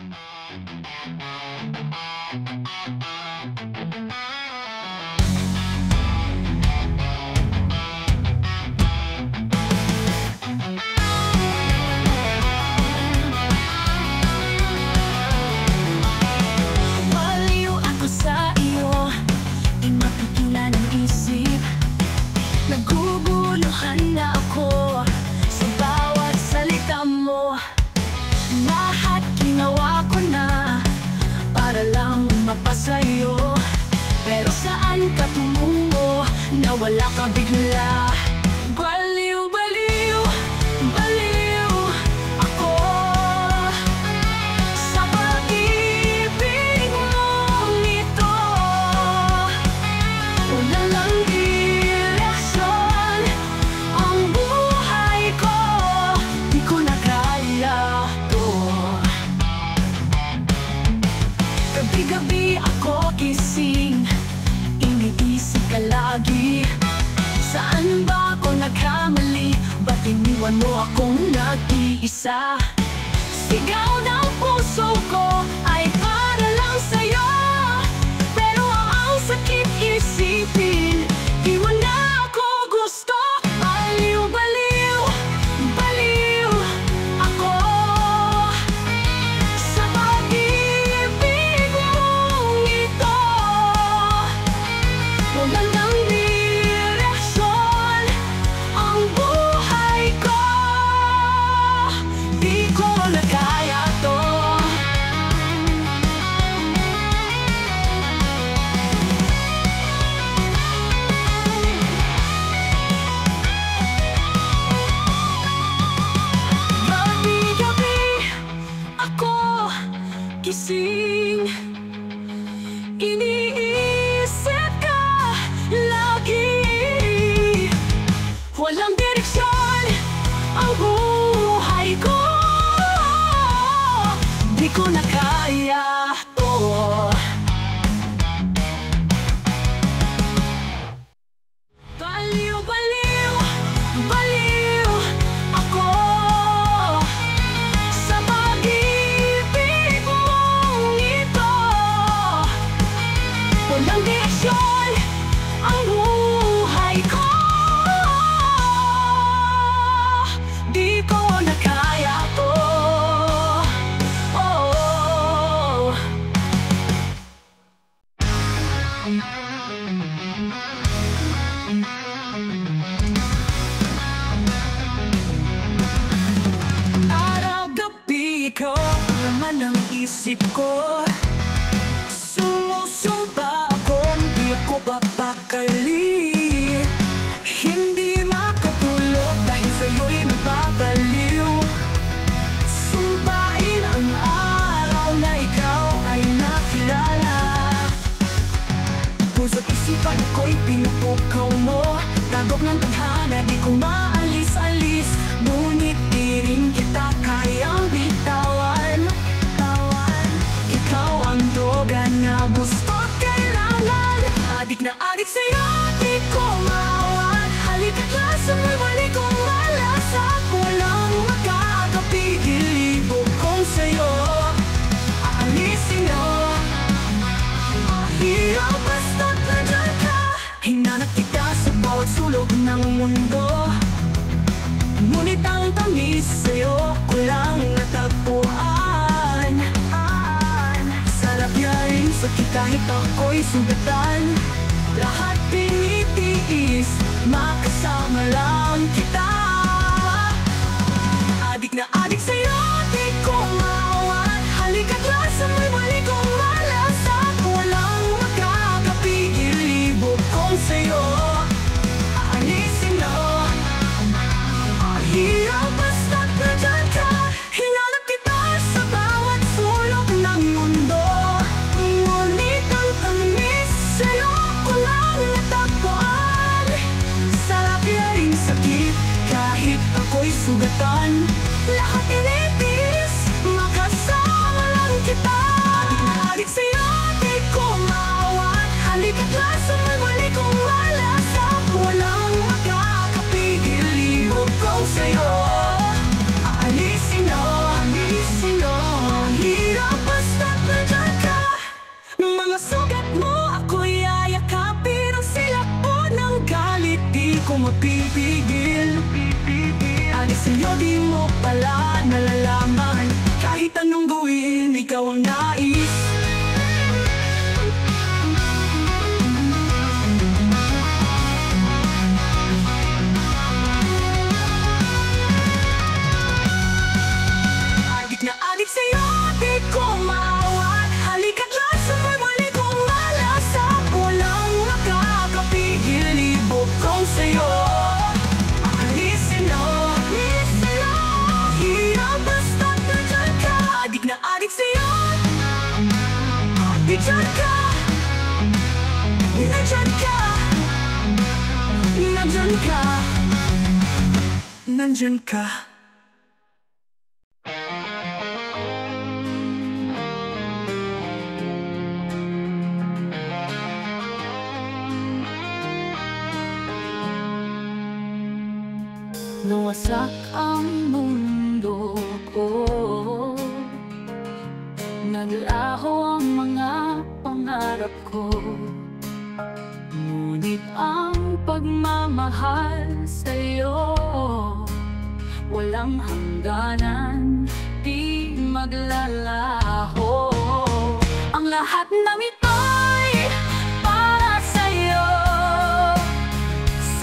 Baliw ako sa iyo, di mapipila ng isip. Naguguluhan na ako sa bawat salita mo. Lahat ginawa ko na para lang mapasayo, pero saan ka tumungo? Nawala ka bigla. Baliw, baliw, baliw ako sa pag-ibig mong ito. Wala lang direksyon ang buhay ko, di ko na kaya to. Gabi-gabi ako gising, iniisip ka lagi. Saan ba ako nagkamali? Ba't iniwan mo akong nag-iisa? Sigaw ng puso ko ay para lang sa'yo, pero ang sakit isipin, di mo na ako gusto. Baliw, baliw, baliw ako sa pag-ibig mong ito. Wala nang direksyon ang buhay ko, di ko na kaya to. Gabi-gabi ako gising, iniisip ka lagi. Walang direksyon ang buhay ko, di ko na kaya to. Baliw, baliw, baliw ako sa pag-ibig mong ito. Walang direksyon ang buhay ko, di ko na kaya to. Oh. Araw-gabi ikaw ang laman ng isip ko. Sumusumpa akong di ako papakali. Hindi makatulog dahil sa'yo'y nababaliw. Sumpain ang araw na ikaw ay nakilala. Puso't isipan ko'y pinupukaw mo. Tagok ng tadhana, di ko maalis-alis. Ngunit di rin kita kayang bitawan. Ikaw ang droga na gusto't kailangan. Adik na adik sa'yo, di ko maawan. Halika't nasa may wali kong malasap. Walang makakapigil, libog kong sa'yo aalisin mo. Hirap basta't nandiyan ka. Hinanap kita sa bawat sulok ng mundo. Ngunit ang tamis sa'yo ko lang natagpuan. Sarap yain sakit kahit ako'y sugatan. Lahat pinitiis, makasama lang kita. Adik na adik sa'yo, di ko maawan. Halika't nasa may wali kong malasap. Walang makakapigil, libog kong sa'yo aalisin mo. Hirap basta't nandiyan ka. Hinanap kita sa bawat sulok ng mundo. Ngunit ang tamis sa'yo ko lang natagpuan. Sarap yaring sakit kahit ako'y sugatan. Lahat inip sa'yo di mo pala nalalaman. Kahit anong gawin, ikaw ang nais. Adik na adik sa'yo, di ko maawan. Halika't lasang muli kong malasap. Walang makakapigil, ibog kong sa'yo. Alisin na, hirap basta't nandyan ka. Adik na adik sa'yo, nandyan ka. Nandyan ka. Nandyan ka. Nandyan ka. Nawasak ang mundo ko, naglaho ang mga pangarap ko. Ngunit ang pagmamahal sa'yo walang hangganan, di maglalaho. Ang lahat ng ito'y para sa'yo.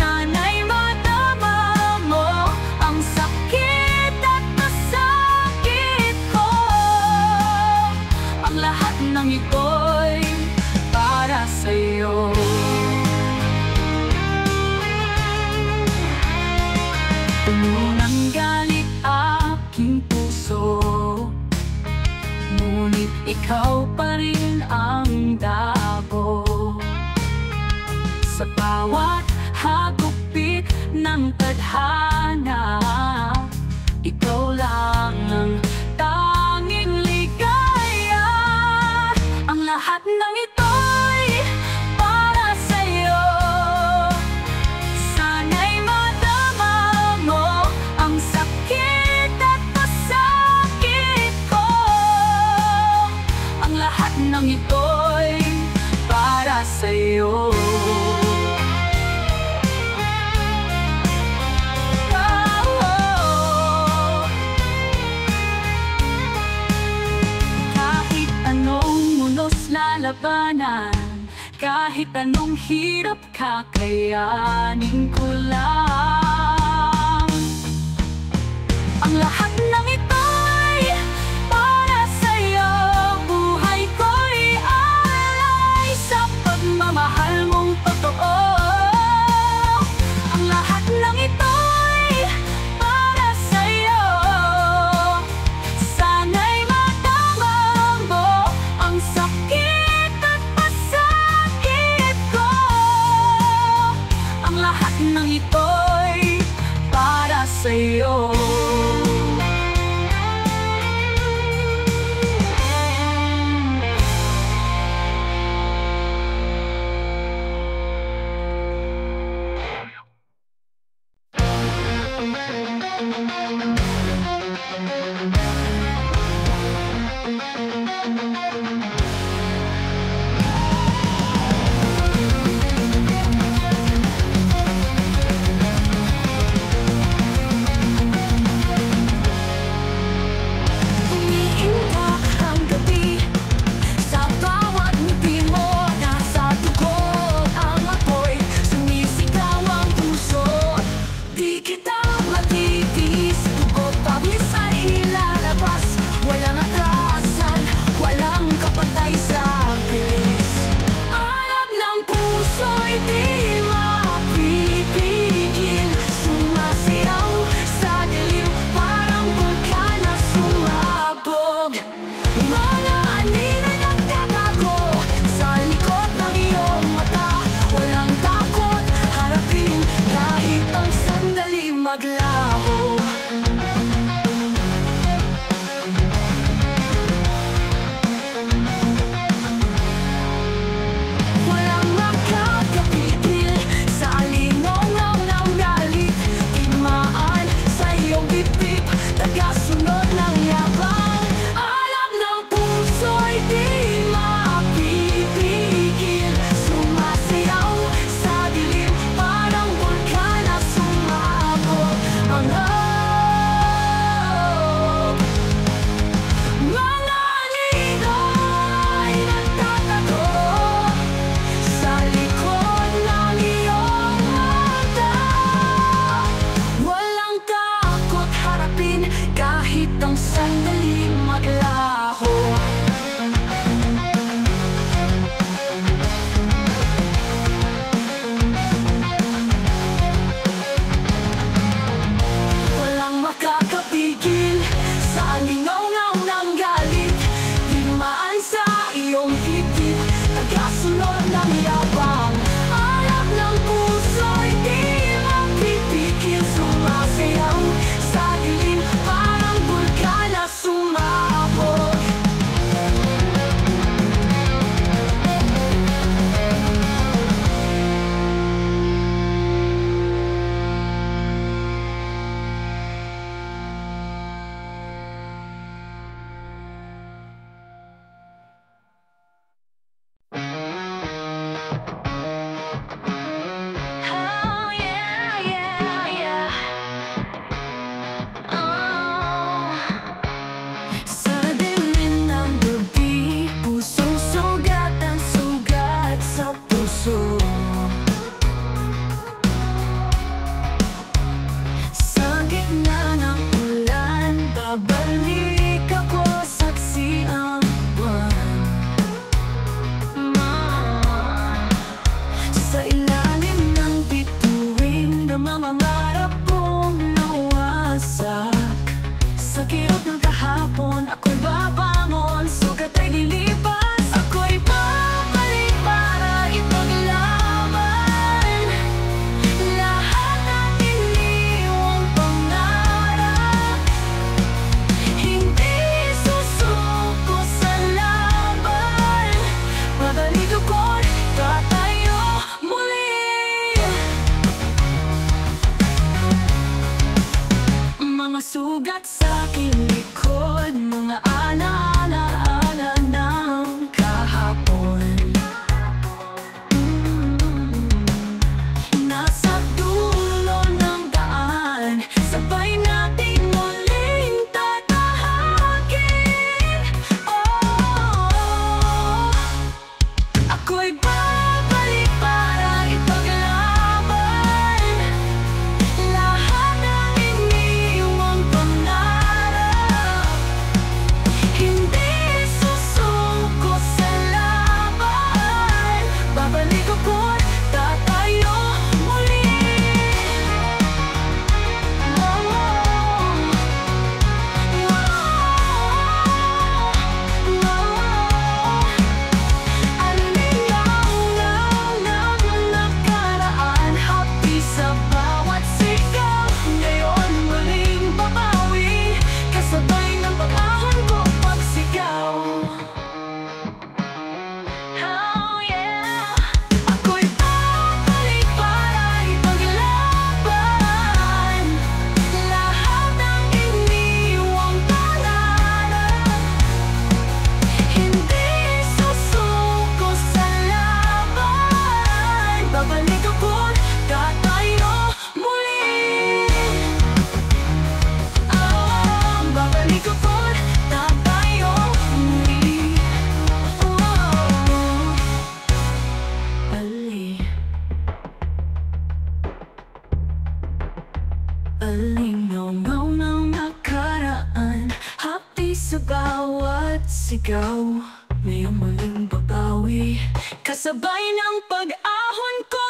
Sana'y madama mo ang sakit at masakit ko. Ang lahat ng ito'y para sa'yo. Puno ng galit aking puso, ngunit ikaw pa rin ang dabo. Sa bawat hagupit ng tadhana, ikaw lang ang tanging ligaya. Ang lahat ng ito'y para sa'yo. Sana'y madama mo ang sakit at masakit ko. Ang lahat ng ito'y para sa'yo. Kahit anong munos lalabanan, kahit anong hirap kakayanin ko lang. Ang lahat ng ito'y para sa'yo. Buhay ko'y alay sa pagmamahal mong totoo. Ang lahat ng ito'y para sa'yo. Sana'y madama mo ang sakit at masakit ko. Ang lahat ng ito'y para sa'yo. Umiindak ang gabi sa bawat ngiti mo. Nasa dugo ang apoy, sumisigaw ang puso. Di kita matitiis, dugo pawis ay ilalabas. Walang atrasan, walang kapantay sa bilis. Alab ng puso'y di mapipigil. Sumasayaw sa dilim, parang bulkan na sumabog. Mga anino nagtatago sa likod ng iyong mata. Walang takot, harapin kahit ang sandali maglaho. Walang makakapigil sa alingaw ng galit. Timaan sa iyong bibig, tagasunod ng yabang. Alam Alingaw-ngaw ng nakaraan, hapdi sa bawat sigaw. Ngayong muling babawi, kasabay ng pag-ahon ko.